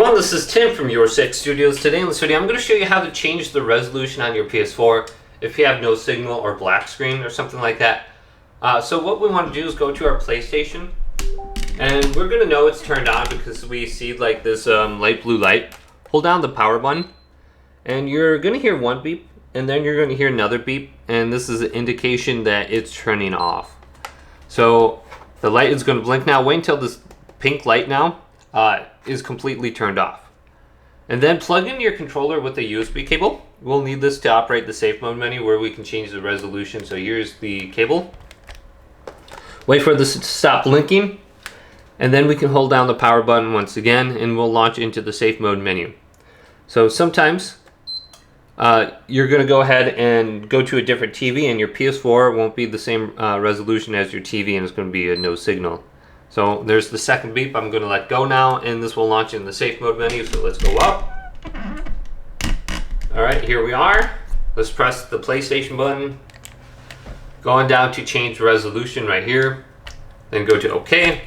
everyone, this is Tim from Your Six Studios. Today in this video I'm going to show you how to change the resolution on your PS4 if you have no signal or black screen or something like that. So what we want to do is go to our PlayStation, and we're going to know it's turned on because we see like this light blue light. Hold down the power button and you're going to hear one beep, and then you're going to hear another beep, and this is an indication that it's turning off. So the light is going to blink now. Wait until this pink light now is completely turned off. And then plug in your controller with a USB cable. We'll need this to operate the safe mode menu where we can change the resolution. So here's the cable. Wait for this to stop blinking, and then we can hold down the power button once again and we'll launch into the safe mode menu. So sometimes you're going to go ahead and go to a different TV and your PS4 won't be the same resolution as your TV, and it's going to be a no signal. So there's the second beep. I'm going to let go now, and this will launch in the safe mode menu. So let's go up. Alright, here we are. Let's press the PlayStation button. Going down to change resolution right here. Then go to OK.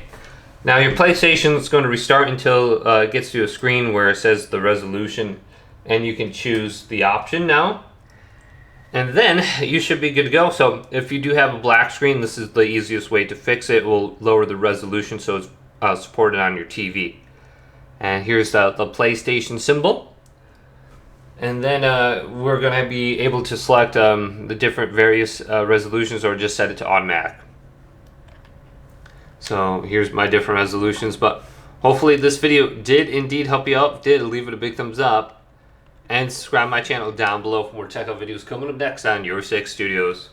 Now your PlayStation is going to restart until it gets to a screen where it says the resolution, and you can choose the option now. And then you should be good to go. So if you do have a black screen, this is the easiest way to fix it. We'll lower the resolution so it's supported on your TV. And here's the PlayStation symbol. And then we're going to be able to select the different various resolutions, or just set it to automatic. So here's my different resolutions. But hopefully this video did indeed help you out. If it did, leave it a big thumbs up. And subscribe to my channel down below for more tech videos coming up next on Your Six Studios.